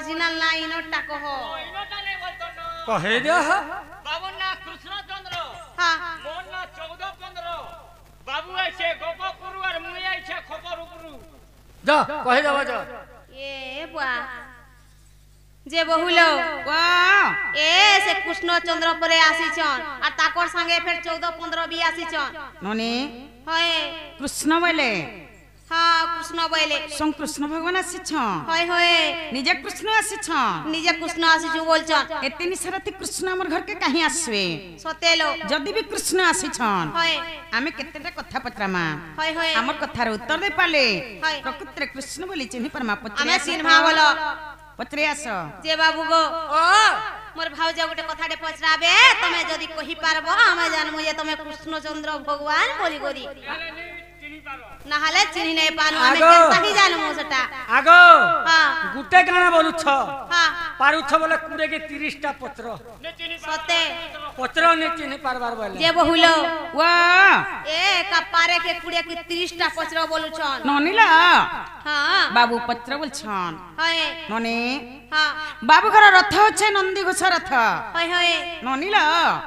Original ना इनोटा कहो इनोटा नहीं बोलतो नो कहे दिया बाबू ना कृष्णचंद्र हां मोहन ना 14 बाबू ऐसे गोपपुर और मुई ऐसे खपरपुर जा कहे जावा जा ए बुआ जे बहुलो ए से कृष्णचंद्र परे आसीछन आ ताकर संगे फिर 14-15 भी आसीछन नने होय कृष्ण बोले हां कृष्ण बोले सं कृष्ण भगवान आसीछन होय होय निजे कृष्ण आसीछन निजे कृष्ण आसीछु बोलछन एतेनी साराती कृष्ण हमर घर के काहे आसवे सतेलो जदी भी कृष्ण आसीछन होय आमे केतेटा कथा पत्रमा होय होय हमर कथार उत्तर दे पाले हाय। प्रकृति कृष्ण बोली चिन्हि परमा आमे पत्रे सिन्हा बोलो पत्रे आस जे बाबू गो ओ मोर भाउजा गोटे कथाटे पचराबे तमे जदी कहि पारबो आमे जानमु जे तमे कृष्णचंद्र भगवान बोली गोरी नहाले चिन्हि नै पानु आमे आगो। केनता ही जानमु सेटा आगो हां गुटे गाना बोलु छ हां पारु छ बोले कुड़े के 30 टा पत्र सते पत्र ने चिन्ह पारबार बोले जे बहुलो वा ए कपारे के कुड़े के 30 टा पचरा बोलु छन ननिला हां बाबू पत्र बोलछन हाय नने हां बाबू घर रथ होछे नंदी घोष रथ हाय हाय ननिला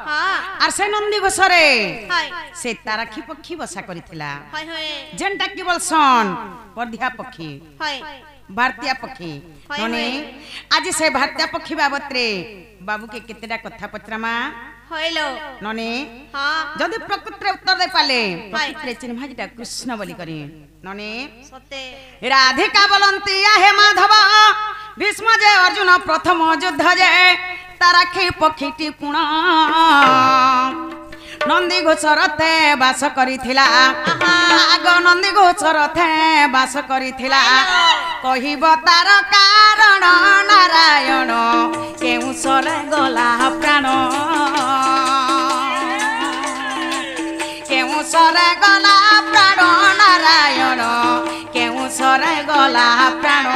हां आर से नंदी घोष रे हाय से ताराखी पक्षी बसा करिथिला हाय हाय जेनटा की बोलसन परधिया पक्षी हाय भारतीय पक्षी हाय नने आज से भारतीय पक्षी बाबत रे बाबू के केतेटा कथा पत्रमा होइलो नने हां जदि प्रकृति उत्तर दे पाले प्रकृति चिन्ह भाजिटा कृष्ण बोली करी नने सते राधिका बोलंती हे माधव भीष्म जे अर्जुन प्रथम युद्ध जे ताराखी पक्षीटी पुण नंदी घोषरथे बास करिथिला आग नंदी घोषरथे बास करिथिला कहिब तार कारण नारायण केउ सरे गला प्राण केउ सरे गला प्राण नारायण केउ सरे गला प्राण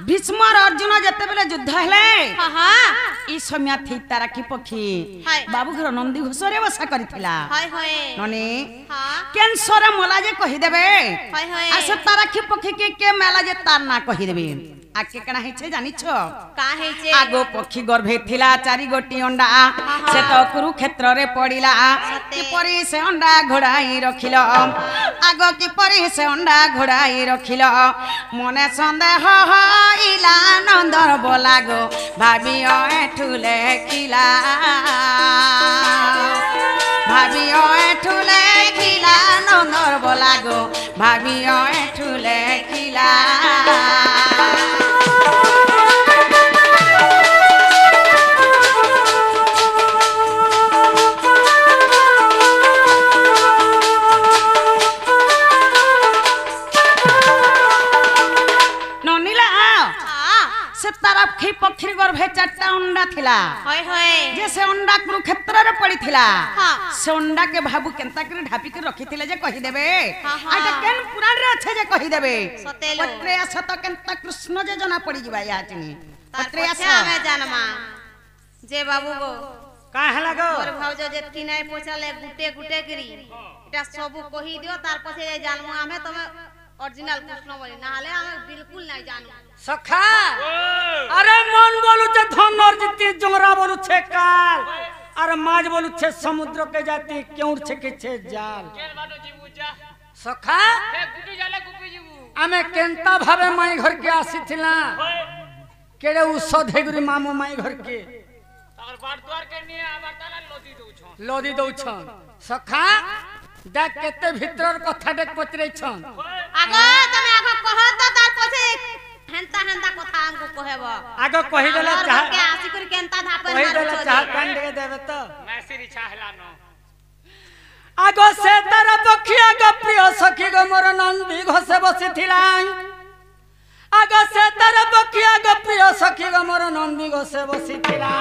भीष्म और अर्जुन जते बेले युद्ध हेले हां हां ई समय थी ताराखी पक्षी हाय। बाबू घर नंदी घोषरे बसा करिथिला हाय हाय नने हां कैंसर मला जे कहि देबे हाय हाय आ से ताराखी पक्षी के मेला जे तार ना कहि देबे आके कना हेछे जानिछो का हेचे आगो पक्षी गर्भे थिला 4 गोटी अंडा से तो कुरुक्षेत्र रे पड़िला कि परी से अंडा घोड़ाई रखिल आगो कि परी से अंडा घोड़ाई रखिल मने संदेह हइला नंदर बोलागो भाबियो एठुले किला भाबियो एठुले किला नंदर बोलागो भाबियो एठुले किला ताराखी पक्षी गर्भे 4टा अंडा थिला होय होय जे से अंडा कुरुक्षेत्र रे पड़ी थिला हां से अंडा के भाबू केनता करे ढापी के रखी थिले जे कहि देबे हां आटा केन पुराण रे अच्छे जे कहि देबे सतेलो पत्रे आस तो केनता कृष्ण जे जना पड़ी जिबा याचनी पत्रे आस हमें जानमा जे बाबू गो का हला गो और भाउजो जे तीनै पोछाले गुटे गुटे गिरी एटा सब कहि दियो तार पछे जे जानमु हमें तमे ओरिजिनल कृष्ण बोली नाले हमें बिल्कुल नहीं जानू सखा अरे मन बोलु छे धन अर्जिती जोरा बोलु छे काल अरे माज बोलु छे समुद्र के जाती केउर छे के छे जाल केल बाटो जीबू जा सखा ए गुटी जाले गुपी जीबू आमे केनता भावे माई घर के आसीथिला केड़े औषध हेगुरी मामू माई घर के तार बाट द्वार के निया आबार ताला लोदी दउ छन सखा देख केते भीतर कथा देख पतरे छन आगो तमे आगो कह त तार पछे हेंता हेंता कथा हमको कहबो आगो कहि देला और चाह के आसी कर केनता धापर कहि मारू देला छोड़ी चाह कान दे देबे तो मैसेज इच्छा हला नो आगो से तारा पखिया ग प्रिय सखी ग मोर नंदी घसे बसिथिला आगो से तारा पखिया ग प्रिय सखी ग मोर नंदी घसे बसिथिला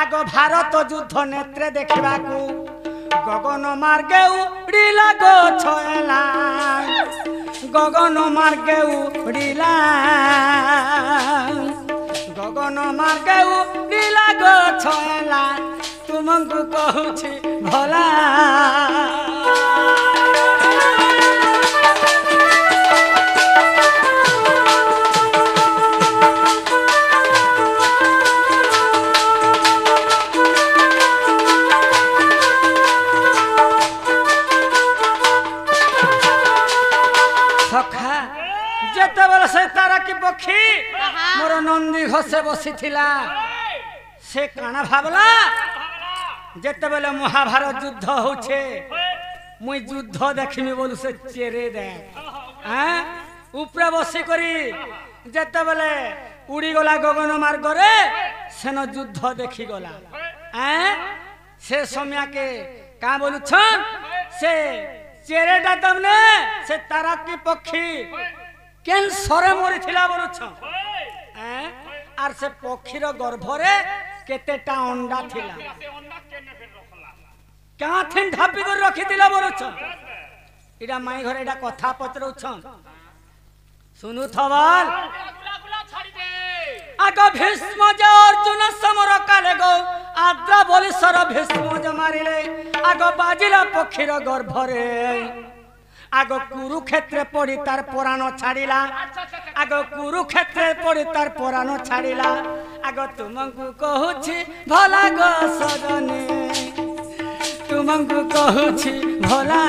आगो भारत युद्ध नेत्रे देखिबाकू गगन मार्गे উড়িলা গো ছয়লা গগন মার্গে উড়িলা গগন মার্গে উড়িলা গো ছয়লা তুমକୁ କହୁଛି ଭଲା ସଖା ଯେତେବେଳେ ସେ ତାରାକି ପକ୍ଷୀ ମୋର ନନ୍ଦୀ ଘଷେ ବସିଥିଲା ସେ କାଣା ଭାବଲା ଯେତେବେଳେ ମହାଭାରତ ଯୁଦ୍ଧ ହଉଛେ ମୁଇଁ ଯୁଦ୍ଧ ଦେଖିମି ବୋଲୁ ସେ ଚେରେ ଦେ ଉପରେ ବସି କରି ଯେତେବେଳେ ଉଡ଼ିଗଲା ଗଗନ ମାର୍ଗରେ ସେନ ଯୁଦ୍ଧ ଦେଖିଗଲା ସେ ସମୟକେ କାଁ ବୋଲୁଛନ୍ ସେ ଚେରେଟା ତମନେ ସେ ତାରାକି ପକ୍ଷୀ କେନ୍ ସରେ ମରିଥିଲା ବୋଲୁଛନ୍ আর সে পক্ষীর গর্ভরে কেতেটা অন্ডা ଥିଲା কাথিন ঢাপি করে রখিদিলা বলছ এটা মাই ঘরে এটা কথা পচরউছন শুনু থবল আগ ভীষ্ম যে অর্জুন সমর কালে গো আদ্রা বলি সর ভীষ্ম যে মারিলে আগ বাজিলা পক্ষীর গর্ভরে আগ কুরুক্ষেত্রে পড়ি তার পুরাণ ছাড়িলা আগ কুরুক্ষেত্রে পড়ি তার পুরাণ ছাড়িলা আগ তুমକୁ কহুছি ভলা গো সজনে তুমକୁ কহুছি ভলা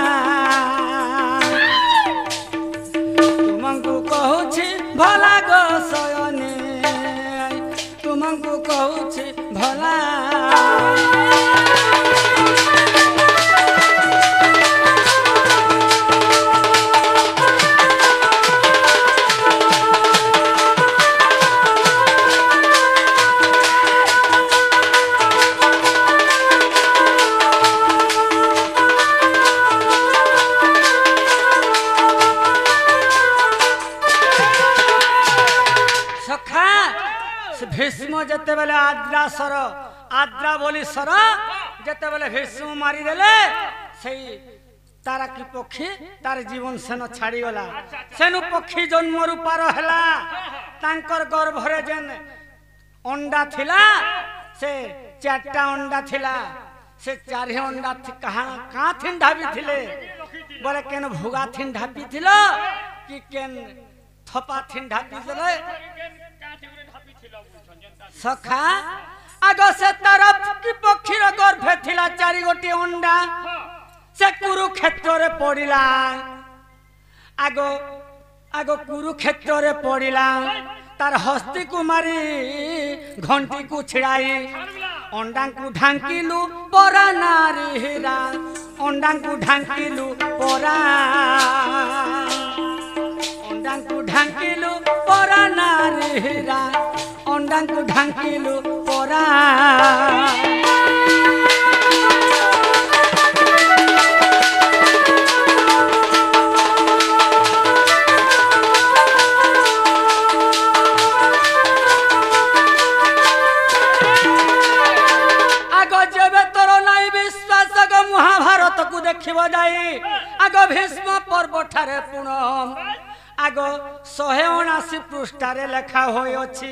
তুমକୁ কহুছি ভলা গো সজনে তুমକୁ কহুছি ভলা ভীষ্ম যেতেবেলে আদ্রাসর আদ্রা বলি সর যেতেবেলে ভীষ্ম মারিদেলে সেই তারাকি পক্ষী তার জীবন সেন ছাড়িগলা সেনু পক্ষী জন্মরু পার হেলা তাঙ্কর গর্ভরে যেন অন্ডা থিলা সে চারটা অন্ডা থিলা সে চারি অন্ডা কাথিন ঢাপি থিলে বলে কেন ভুগা থিন ঢাপি থিল কি কেন থপা থিন ঢাপি দিলে সখা আগ সে তরফ কি পক্ষীর গর্ভে থিলা চারি গোটি অন্ডা সে কুরুক্ষেত্রে পড়িলা আগ আগ কুরুক্ষেত্রে পড়িলা তার হস্তি কুমারী ঘন্টি কু ছিড়াই অন্ডাঙ্কু ঢাঙ্কিলু পরা নারী হীরা অন্ডাঙ্কু ঢাঙ্কিলু পরা অন্ডাঙ্কু ঢাঙ্কিলু পরা নারী হীরা অন্ডাঙ্কু ঢাঙ্কিলু পরা মহাভারত কু দেখিব যাই আগ ভীষ্ম পর্ব ঠারে পুনম আগ 179 পৃষ্ঠারে লেখা হয়েছি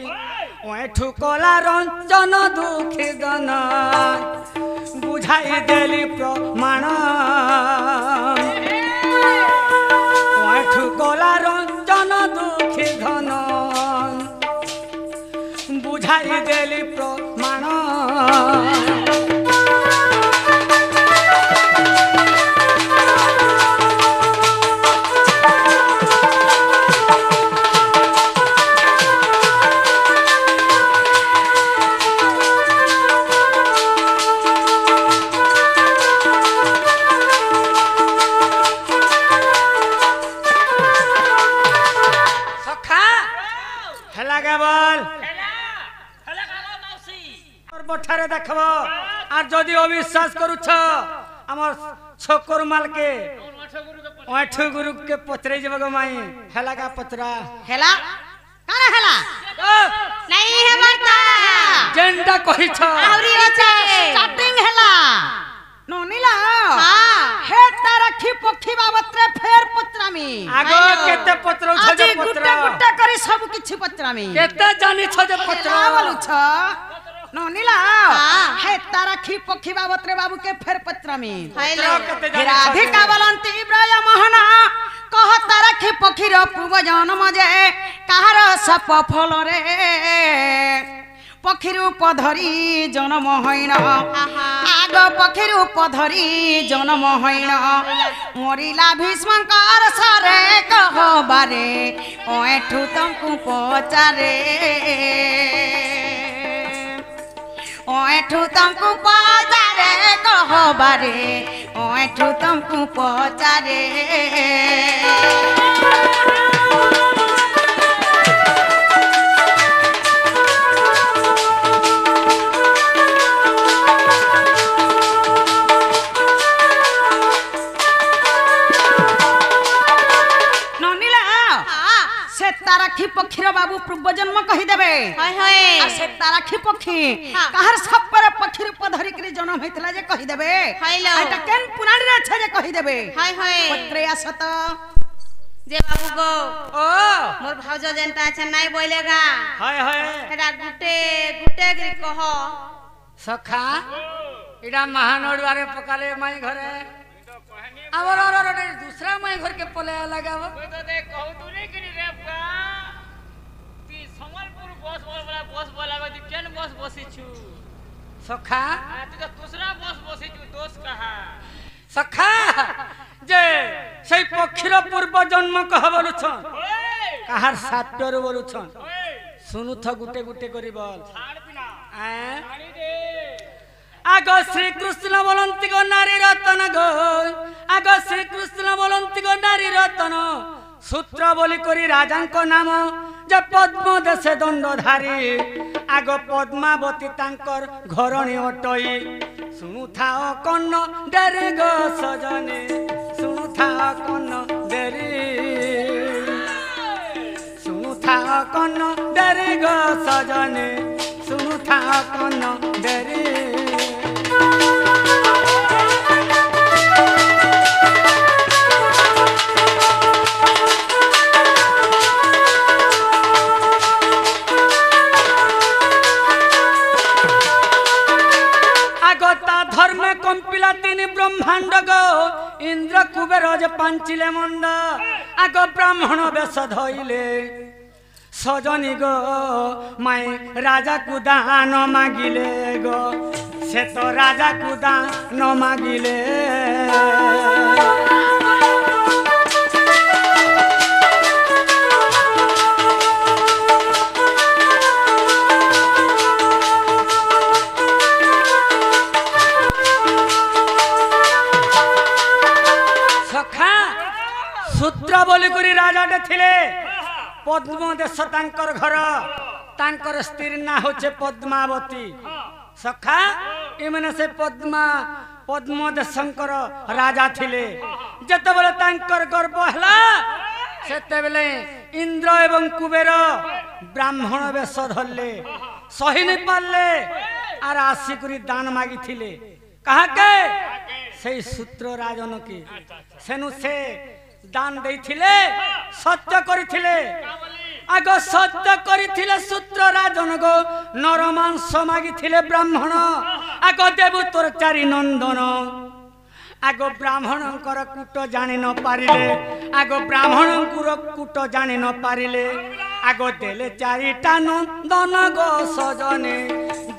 ওঠু কলা রঞ্জন দুঃখী জন বুঝাই দেলি প্রমাণ ওঠু কলা রঞ্জন দুঃখী ধন বুঝাই দেলি প্রমাণ দেখব আর যদি অবিশ্বাস করুছ আমার ছকর মালকে ওঠু গুরুকে পচরাই যাব গো মাই হেলাকা পচরা হেলা কারা হেলা নাই হেবারতা যেনটা কইছ আউরি আছে স্টার্টিং হেলা नोनिला हाँ हे तारखी पक्षी बाबतरे फेर पत्रामी आगो केते पत्र छ आज जे गुट्टे पत्र गुट्टे करी सब किछि पत्रामी केते जानि छ जे पत्र बोलु छ नोनिला हाँ। हे तारखी पक्षी बाबतरे बाबू के फेर पत्रामी हेलो केते जानि छ राधिका बलंती इब्राया मोहना कह तारखी पक्षीर पूर्व जन्म जे काहार सप फल रे पक्षी रूप धरी जन्म होइन आग पक्षी रूप धरी जन्म होइन मरिला भीष्मकर सारे कहबारे ओठू तुमको पचारे ओठू तुमको पचारे कहबारे ओठू तुमको पचारे ताराखी पक्षीर बाबू पूर्व जन्म कही देबे हाय हाय आ से ताराखी पक्षी हाँ। काहर सपर पक्षी रूप धरि के जन्म हेतला जे कही देबे हायलो। एटा केन पुराण रे छ जे कही देबे हाय हाय पत्रे आसत जे बाबू गो ओ मोर भाउजो जेंटा छ नाही बोलेगा हाय हाय एटा गुटे गुटे गिरी कह सखा इडा महानोड बारे पकाले माई घरे आवर और दूसरा माई घर के पले लगाव कोई तो देख कहू तू नहीं करी रे का ती समलपुर बस बोला तू केन बस बसी छु सखा तू तो दूसरा बस बसी छु दोस्त कहा सखा जे সেই পক্ষীর পূর্ব জন্ম কহ বলুছন ओए কাহার সাতর বলুছন ओए শুনুথ গুটে গুটে করি বল छाड़ पिना আ छाड़ी दे आग श्रीकृष्ण बोलती गो नारी रतन गो आग श्रीकृष्ण बोलती गो नारी रतन सूत्र बोली करी राजांको नाम जे पद्म देशे दंडधारी आग पद्मावती तांकर घरणी अटई शुणुथाओ कन्न डेरी गो सजने शुणुथाओ कन्न डेरी शुणुथाओ कन्न डेरी गो सजने शुणुथाओ कन्न डेरी धर्मे कंपिला तीन ब्रह्मांड गो इंद्र कुबेर जे पांचिले मंद आग ब्राह्मण बेश धइले सजनी गो माई राजा को दान मागिले गो से तो राजा को दान मागिले सूत्र बोली करी राजाटे थिले पद्म देश तांकर घर तांकर स्त्री ना होचे पद्मावती सखा एमने से पद्म देशंकर राजा थिले जते बेले तांकर गर्भ हला सेते बेले इंद्र एवं कुबेर ब्राह्मण वेश धरले सही नहीं पारले आर आसी करी दान मागी थिले कहा के से सूत्र राजन की सेनु से दान देथिले सत्य करिथिले आग सत्य करिथिले सूत्र राजन गो नरमांस मागिथिले ब्राह्मण आग देबु तोर चारि नंदन आग ब्राह्मणंकर कूट जानि न पारिले आग ब्राह्मणंकुर कूट जानि न पारिले आग देले चारिटा नंदन गो सजने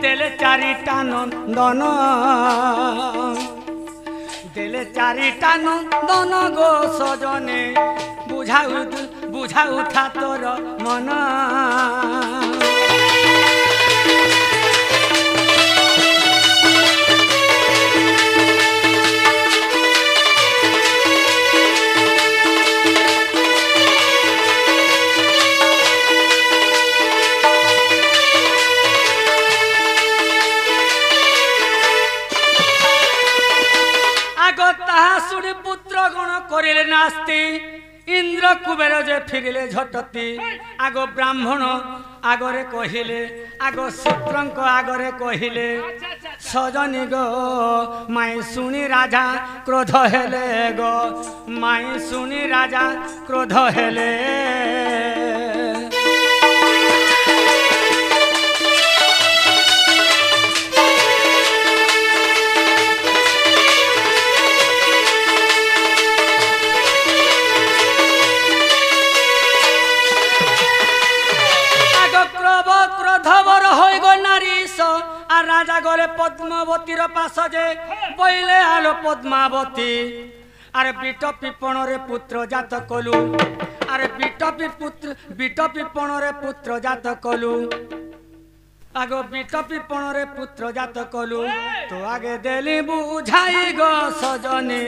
देले चारिटा नंदन देले चारिटा नंदन गो सजने बुझाऊ था तोर मन पुत्र गण करिले नास्ति इंद्र কুবের যে ফিরিলে ঝটতি আগ ব্রাহ্মণ আগরে কহিলে আগ সূত্রঙ্ক আগরে কহিলে সজনী গো মাই শুনি রাজা ক্রোধ হেলে গো মাই শুনি রাজা ক্রোধ হেলে আর রাজা গলে পদ্মাবতীর পাশ যে বইলে আলো পদ্মাবতী আরে বিট পিপণরে পুত্র জাত কলু আরে বিট পিপণরে পুত্র জাত কলু আগ বিট পিপণরে পুত্র জাত কলু তো আগে দেলি বুঝাই গো সজনী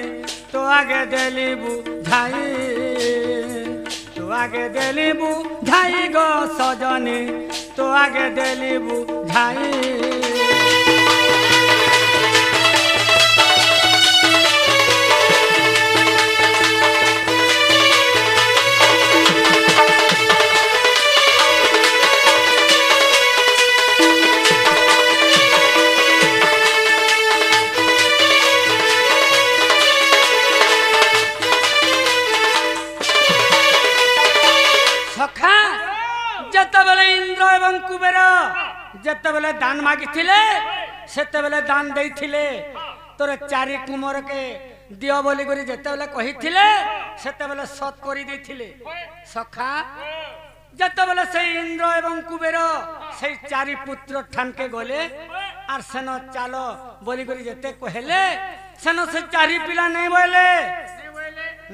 তো আগে দেলি বুঝাই তো আগে দেলি বুঝাই গো সজনী তো আগে দেলি বুঝাই যেতবেলে ইন্দ্র এবং কুবের যেতবেলে দান মাগিছিলে সেতবেলে দান দেইছিলে তোর চারি কুমরকে দিও বলি করে যেতবেলে কহিছিলে সেতবেলে সৎ করি দিছিলে সখা যেতবেলে সেই ইন্দ্র এবং কুবের সেই চারি পুত্র ঠানকে গলে আর সেন চাল বলি করে যেতে কহেলে সেন সে চারি পিলা নেই বলে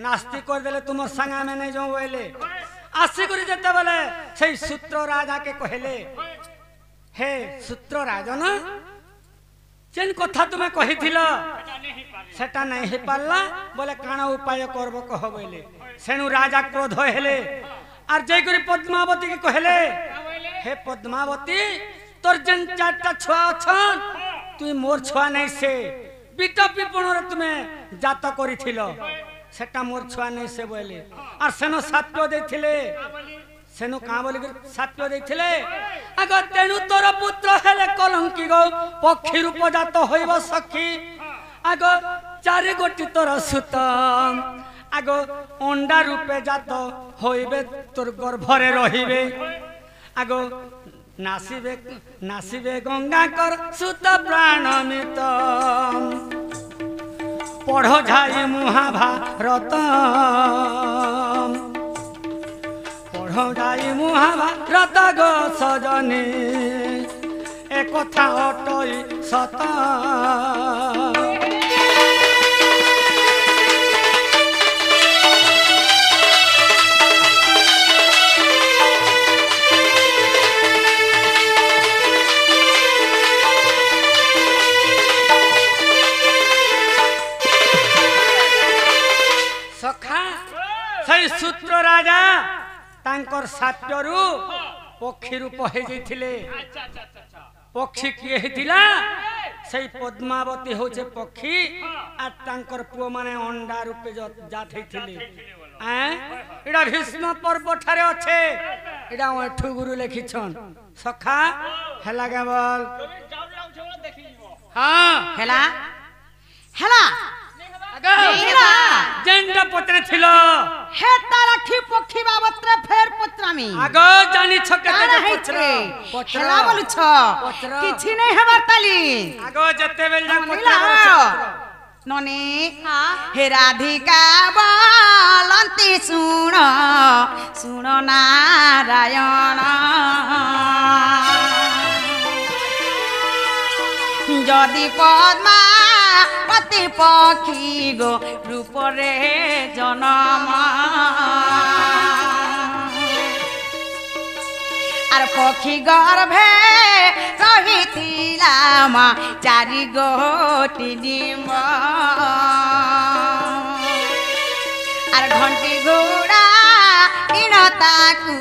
নাস্তি করে দেলে তোমার সাঙ্গে আমি নেই যাও বলে আসি করে যেতে বলে সেই সূত্র রাজাকে কহিলে হে সূত্র রাজন যেন কথা তুমি কহিছিল সেটা নাই হে পারলা বলে কাଣା উপায় করব কহ বলে সেনু রাজা ক্রোধ হেলে আর যেই করে পদ্মাবতী কে কহিলে হে পদ্মাবতী তোর যেন চারটা ছুয়া অছন তুই মোর ছুয়া নাই সে বিট পিপণরে তুমি জাত করিছিল সেটা মোর ছুয়া নেই সে বলে আর সেন সাপ্য ଦେଇଥିଲେ সেনু কাঁ বলি সাপ্য ଦେଇଥିଲେ আগ তেণু তোর পুত্র হেলে কলঙ্কি গো পক্ষী রূপ জাত হইব সখী আগ চারি গোটি তোর সুত আগ অন্ডা রূপে জাত হইবে তোর গর্ভরে রহিবে আগ নাসিবে নাসিবে গঙ্গাকর সুত প্রাণমিত পঢ় ঝাই মহাভারত পঢ় ঝাই মহাভারত গো সজনী এ কথা অটই সত ସୂତ୍ର ରାଜା ତାଙ୍କର ସାପ୍ୟରୁ ପକ୍ଷୀ ରୂପ ହେଇଯାଇଥିଲେ ପକ୍ଷୀ କିଏ ହେଇଥିଲା ସେଇ ପଦ୍ମାବତୀ ହଉଛି ପକ୍ଷୀ আর ତାଙ୍କର ପୁଅ ମାନେ ଅଣ୍ଡା ରୂପେ ଜାତ ହେଇଥିଲେ ଏଟା ଭୀଷ୍ମ ପର୍ବ ଠାରେ ଅଛେ ଏଟା ଏଠୁ ଗୁରୁ ଲେଖିଛନ୍ ସଖା ହେଲା କେବଳ ହଁ ହେଲା ହେଲା जेंडा पत्रे थिलो हे तारा खी पक्षी बाबत्रे फेर पत्रामी आगो जानी छके ते पत्रे हेला बोलु छ किछि नै हेबार ताली आगो जते बेल जा पत्रे ननी हे राधिका बोलंती सुण सुण नारायण जदि पद्मा पति पक्षी गो रूपरे जन्म आर पक्षी गर्भे रहिथिला मा चारि गोटी डिम्ब आर घंटी घोड़ा इनताकू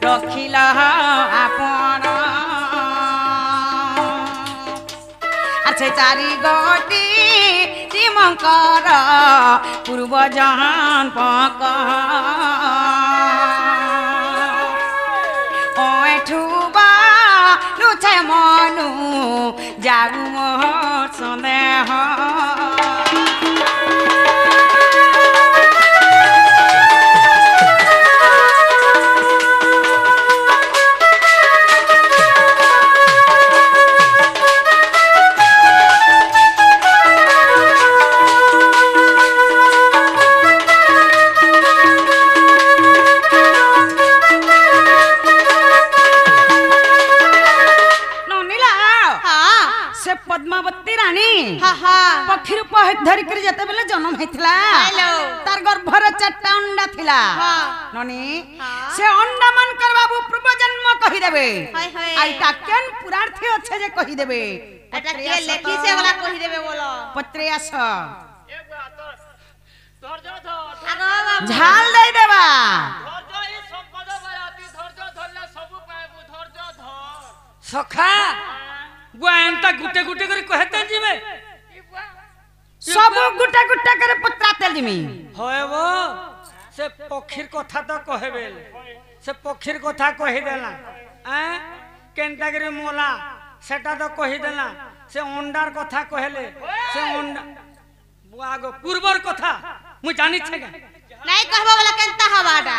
रखिल आपण से चारि गोटी टिम ଶଙ୍କର ପୂର୍ବ ଜହାନ ପକ ଏଠୁ ଲୁଛେ ମନୁ ଯାଉ ମୋହ ସନ୍ଦେହ पद्मावती रानी पक्षी रूप धरिक जिते जन्म होता तार गर्भर 4टा अंडा थिला ननी से अंडा मन कर बाबू पूर्व जन्म कहिदेबे आइटा केन पुराण थी अच्छे जे कहिदेबे एटा के लेखी से वाला कहिदेबे बोलो पत्रे आस एक बात धैर्य धर झाल दे देबा धैर्य ही संपद बराती धैर्य धरले सब पाएबू धैर्य धर सखा बुआंता गुटे गुटे कर कहते जीवे सब गुटा गुटा करे पत्रा तेल दिमी होय वो से पक्षीर कथा तो कहबे से पक्षीर कथा कहि देला केनता करे मोला सेटा तो कहि देला से अंडार कथा कहले से अंडा बुआगो पूर्वर कथा मु जानि छेगा नहीं कहबो वाला केनता हवाडा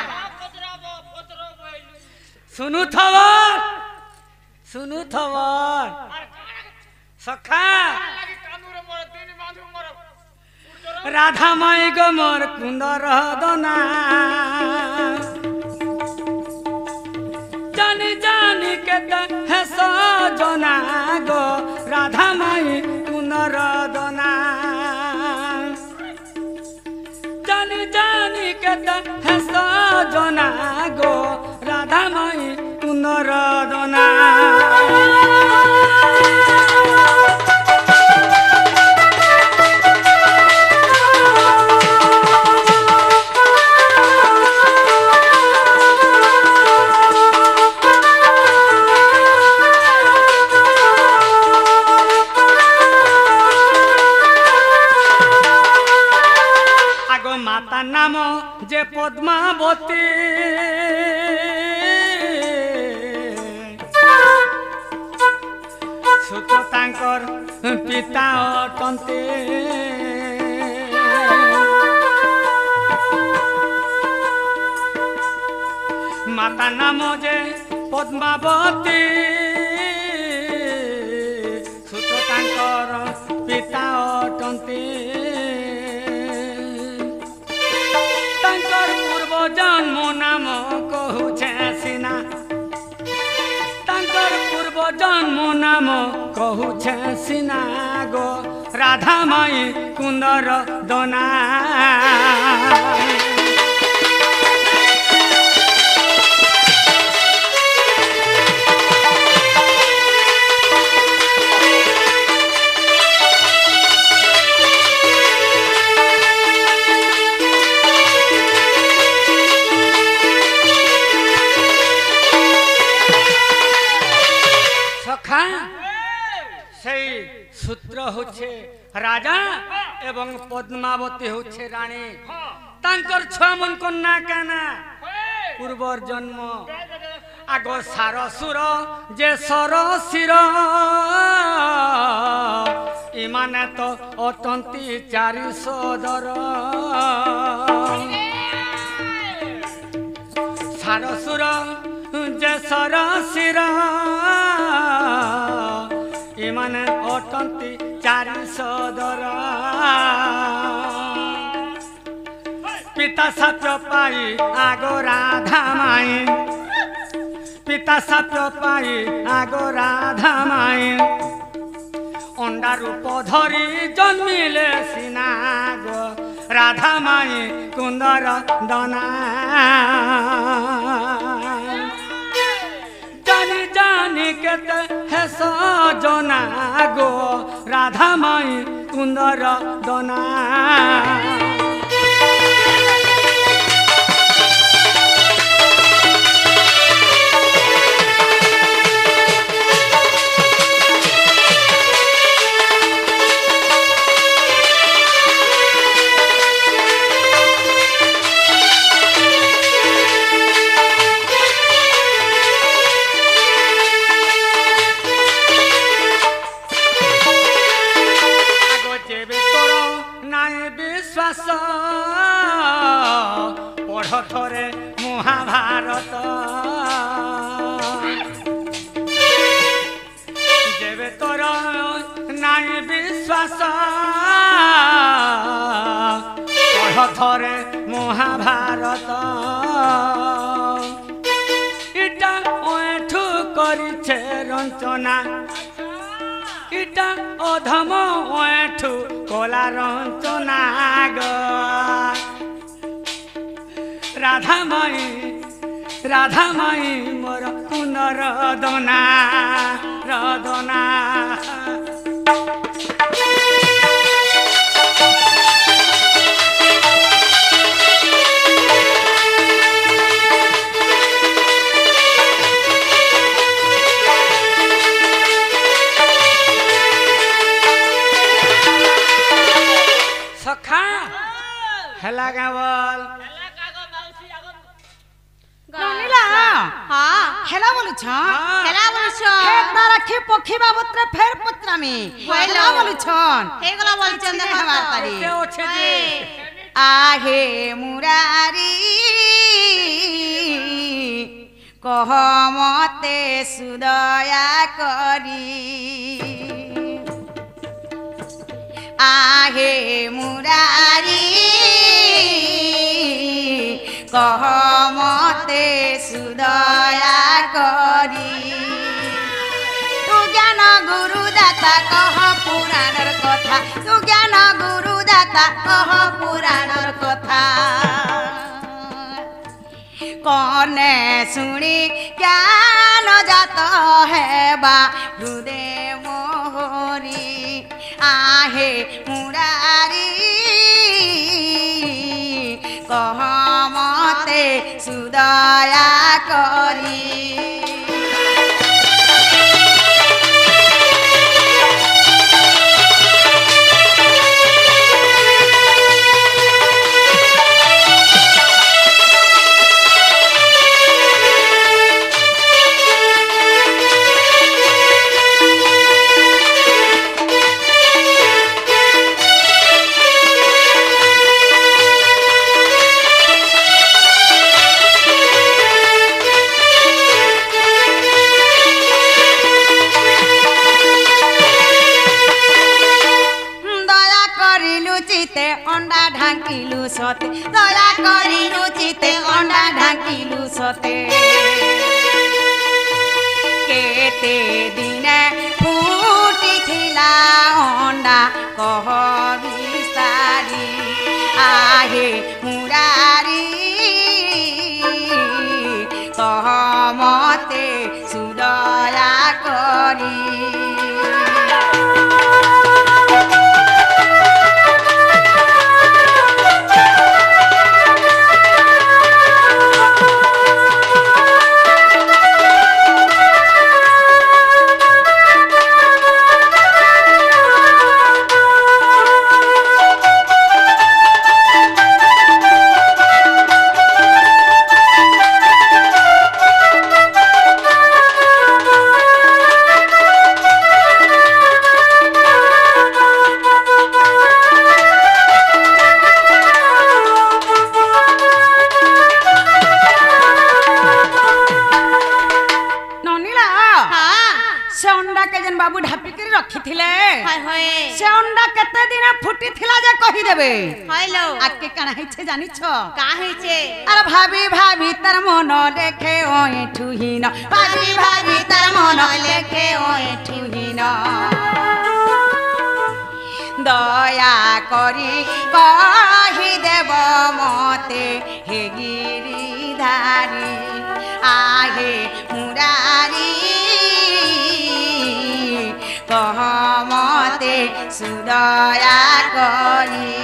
सुनु थवर सखा राधा माई गो मोर कुंदर दना जानी जानी के है सजना गो राधा माई कुंदर दना जानी जानी के है सजना गो राधा माई कुंदर दना माता नाम जे पद्मावती सुत तांकर पिता अटंते माता नाम जे पद्मावती सुत तांकर पिता अटंते पूर्व जन्म नाम कहूछे सीना तांकर पूर्व जन्म नाम कहूछे सीना गो राधा माई कुंदर दना सूत्र होछे राजा एवं पद्मावती होछे रानी तांकर छुआ मन कन्या काना पूर्वर जन्म आगो सारसुर जे सरसिर इमाने तो अटंती 400 दर सारसुर जे सरसिर इमाने अटंती 400 दर पिता साप पाई आगो राधा माई पिता साप पाई आगो राधा माई अंडा रूप धरी जन्मिले सीना गो राधा माई कुंदर दना जानी जानी केते है सजना गो राधा माई कुंदर दना মহাভারত যেবে তোর নাই বিশ্বাস পঢ় থরে মহাভারত ইটা ওঠু করিছে রঞ্চনা ইটা অধম ওঠু কলা রঞ্চনা গ রাধাময়ী মোর পুনরদনা রদনা সখা হেলা গাবল ননিলা হ্যাঁ হেলা বলুছ খেলা বলছ খেতনা রাখি পক্ষী বাবতরে ফের পত্রামি হেলা বলুছন এইগুলা বলছেন দেখো হেবার পারি সে ওছে যে আহে মুরারি কহ মতে সুদয়া করি আহে মুরারি কহ মতে সুদয়া করি তু জ্ঞান গুরু দাতা কহ পুরাণর কথা তু জ্ঞান গুরু দাতা কহ পুরাণর কথা কনে শুনি জ্ঞান জাত হেবা হৃদয় মোহরি আহে মুরারি কহ মতে সুদয়া করি দয়া করিলু চিতে অন্ডা ঢাঙ্কিলু সতে দয়া করিলু চিতে অন্ডা ঢাঙ্কিলু সতে কেতে দিনে ফুটিছিলা অন্ডা কহ বিস্তারি আহে মুরারি কহ মতে সুদয়া করি बाबू ढापिक रखिथिले हाय हाय से अंडा केते दिन फुटी थिला जे कहि देबे हायलो आके काना हिचे जानि छ का हेचे अरे भाभी भाभी तर मन लेखे ओए ठुहिन भाभी भाभी तर मन लेखे ओए ठुहिन दया करी कहि देब मते हे गिरिधारी आहे मुरारी कह मते सुदया करी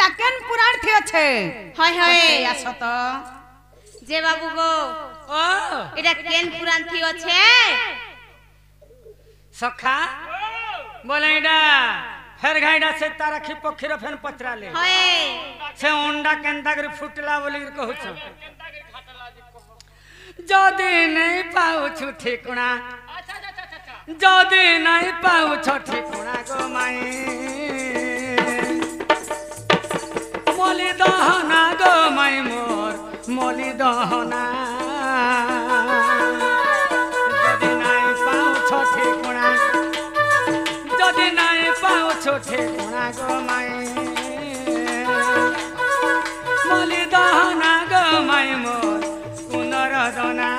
এটা কেন পুরাণ থি আছে হয় হয় আস তো যে বাবু গো ও এটা কেন পুরাণ থি আছে সখা বলে এটা ফের ঘাইডা সে তারা খি পক্ষীর ফেন পচরালে হয় সে অন্ডা কেনতা করে ফুটলা বলি কহুছ যদি নেই পাউছু ঠিকনা যদি নাই পাউছ ঠিকনা গো মাই মলি দহনা গো মাই মোর মলি দহনা যদি নাই পাউছ ঠিকনা যদি নাই পাউছ ঠিকনা গো মাই মলি দহনা গো মাই মোর পুনরদনা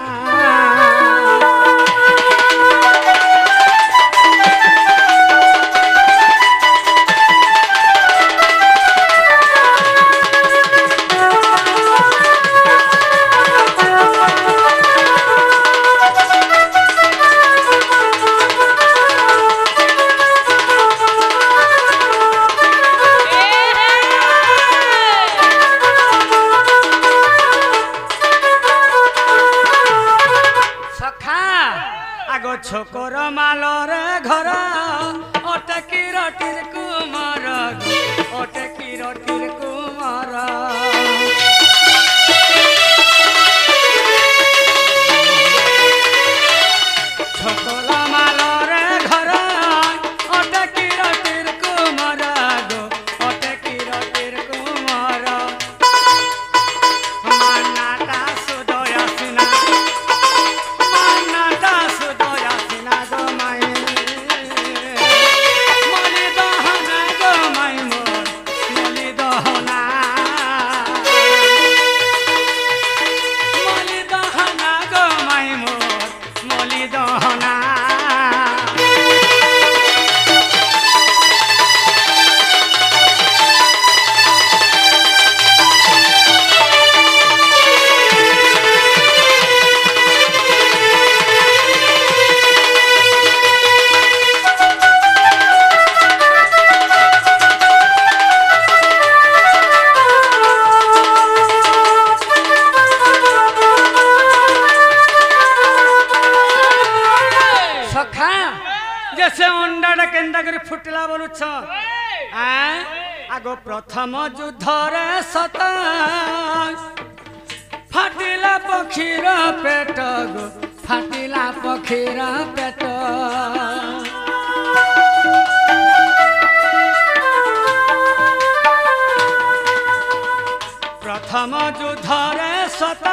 ছোকর মালর ঘর অটকি রটির কুমার অটকি রটির কুমার ছোকর মালর ঘর অটকি রটির কুমার অটকি রটির কুমার মান্নাটা সুদয় আসিনা মান্নাটা সুদয় আসিনা গো মাই মলি দহনা গো মাই মোর মলি দহনা মলি দহনা গো মাই মোর মলি দহনা সখা জেসে অন্ডাটা কেন্দা করে ফুটলা বলুছ আগ প্রথম যুদ্ধরে সত ফাটিলা পক্ষীর পেট গো ফাটিলা পক্ষীর পেট প্রথম যুদ্ধরে সত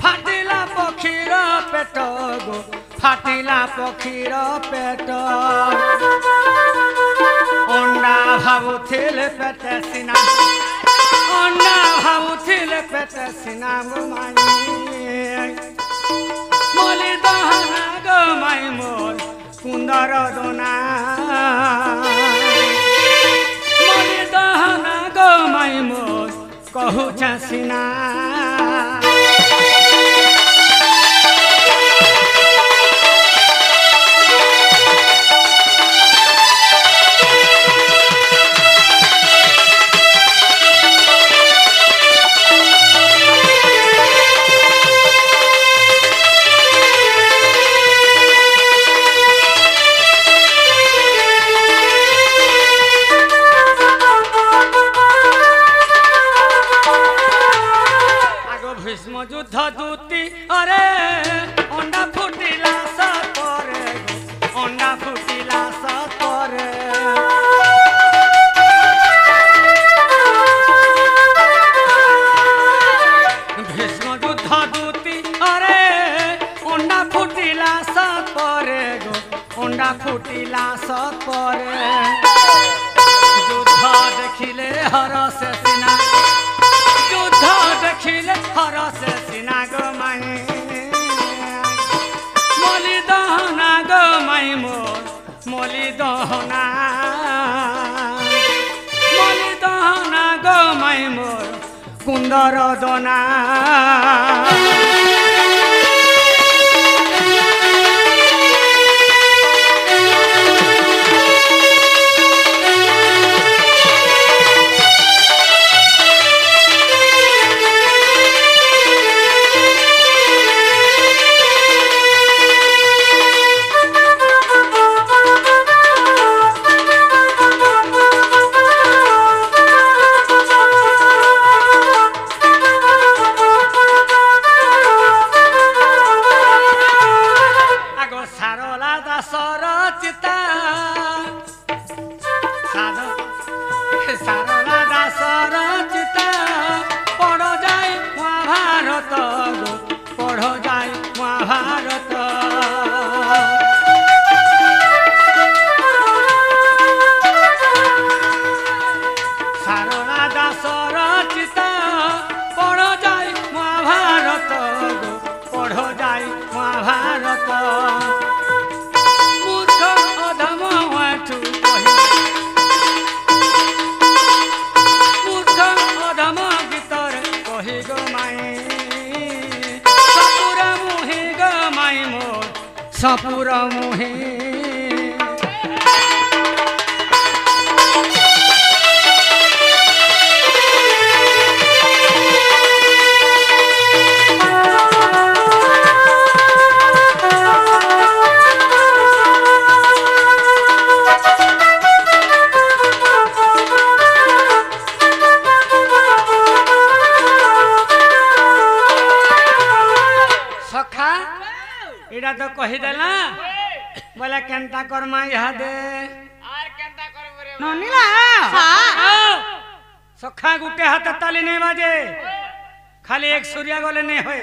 ফাটিলা পক্ষীর পেট গো ফাটিলা পক্ষীর পেট অন্ডা ভাবুଥିଲେ পেটে সিনা অন্ডা ভাবুଥିଲେ পেটে সিনা গো মাই মলি দহনা গো মাই মোর কুন্দর দোনা মলি দহনা গো মাই মোর কহুছ সিনা ভীষ্ম যুদ্ধ দূতি আরে অন্ডা ফুটিলা সতরে অন্ডা ফুটিলা সতরে ভীষ্ম যুদ্ধ দূতি আরে অন্ডা ফুটিলা সতরে গো অন্ডা ফুটিলা সতরে যুদ্ধ দেখিলে হরসে সিনা যুদ্ধ দেখিলে হরসে সিনা গো মাই মলি দহনা গো মাই মোর মলি দহনা মলি দহনা গো মাই মোর কুন্দর দনা দাসর চিতা পড় যাই মহাভারত গো পড় যাই মহাভারত সারলা দাসর চিতা পড় যাই মহাভারত গো পড় যাই মহাভারত মূর্খ অধম এঠু কহি মূর্খ অধম গীতরে কহি গো মাই সপুর মুহি গো মাই মোর সপুর মুহি सखा इड़ा तो कहीदेला बोले केनता करमा इहादे আর কেনটা করব রে ননিলা सखा गुटे हाथ ताली नहीं बाजे खाली एक सूर्या गोले नहीं होए